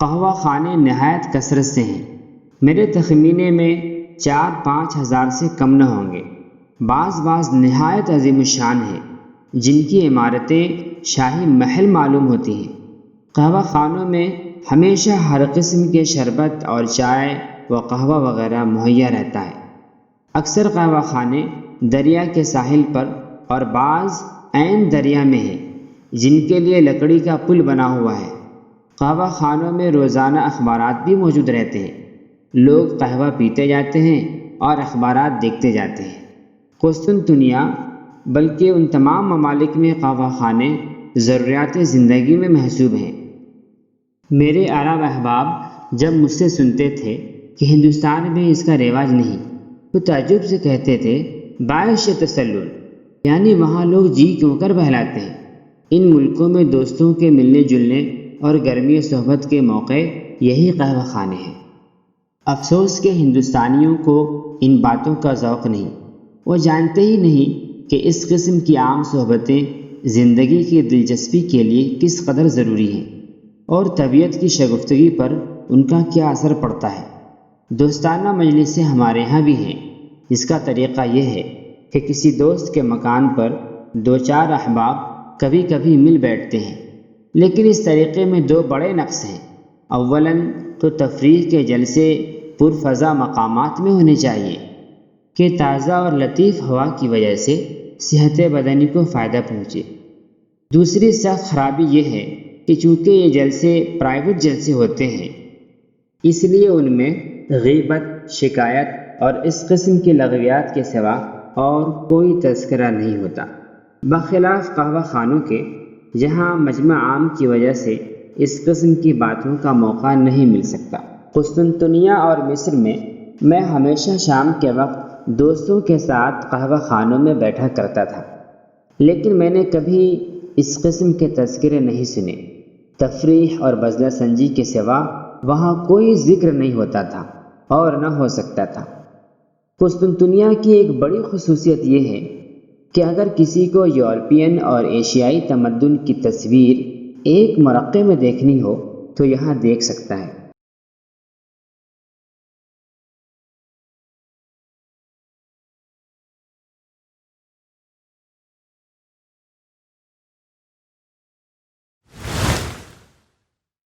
قہوہ خانے نہایت کثرت سے ہیں۔ میرے تخمینے میں 4-5 ہزار سے کم نہ ہوں گے۔ بعض نہایت عظیم الشان ہیں جن کی عمارتیں شاہی محل معلوم ہوتی ہیں۔ قہوہ خانوں میں ہمیشہ ہر قسم کے شربت اور چائے و قہوہ وغیرہ مہیا رہتا ہے۔ اکثر قہوہ خانے دریا کے ساحل پر اور بعض عین دریا میں ہیں جن کے لیے لکڑی کا پل بنا ہوا ہے۔ قہوہ خانوں میں روزانہ اخبارات بھی موجود رہتے ہیں۔ لوگ قہوہ پیتے جاتے ہیں اور اخبارات دیکھتے جاتے ہیں۔ قسطنطنیہ بلکہ ان تمام ممالک میں قہوہ خانے ضروریات زندگی میں محسوب ہیں۔ میرے عرب احباب جب مجھ سے سنتے تھے کہ ہندوستان میں اس کا رواج نہیں تو تعجب سے کہتے تھے باعث تسلل، یعنی وہاں لوگ جی کیوں کر بہلاتے ہیں۔ ان ملکوں میں دوستوں کے ملنے جلنے اور گرمی صحبت کے موقع یہی قہوہ خانے ہیں۔ افسوس کہ ہندوستانیوں کو ان باتوں کا ذوق نہیں، وہ جانتے ہی نہیں کہ اس قسم کی عام صحبتیں زندگی کی دلچسپی کے لیے کس قدر ضروری ہیں اور طبیعت کی شگفتگی پر ان کا کیا اثر پڑتا ہے۔ دوستانہ مجلسیں ہمارے یہاں بھی ہیں۔ اس کا طریقہ یہ ہے کہ کسی دوست کے مکان پر 2-4 احباب کبھی کبھی مل بیٹھتے ہیں، لیکن اس طریقے میں 2 بڑے نقص ہیں۔ اولاً تو تفریح کے جلسے پرفضا مقامات میں ہونے چاہیے کہ تازہ اور لطیف ہوا کی وجہ سے صحت بدنی کو فائدہ پہنچے۔ دوسری سخت خرابی یہ ہے کہ چونکہ یہ جلسے پرائیویٹ جلسے ہوتے ہیں، اس لیے ان میں غیبت، شکایت اور اس قسم کی لغویات کے سوا اور کوئی تذکرہ نہیں ہوتا، بخلاف قہوہ خانوں کے جہاں مجمع عام کی وجہ سے اس قسم کی باتوں کا موقع نہیں مل سکتا۔ قسطنطنیہ اور مصر میں ہمیشہ شام کے وقت دوستوں کے ساتھ قہوہ خانوں میں بیٹھا کرتا تھا، لیکن میں نے کبھی اس قسم کے تذکرے نہیں سنے۔ تفریح اور بزلہ سنجی کے سوا وہاں کوئی ذکر نہیں ہوتا تھا اور نہ ہو سکتا تھا۔ قسطنطنیہ کی ایک بڑی خصوصیت یہ ہے کہ اگر کسی کو یورپین اور ایشیائی تمدن کی تصویر ایک مرقع میں دیکھنی ہو تو یہاں دیکھ سکتا ہے۔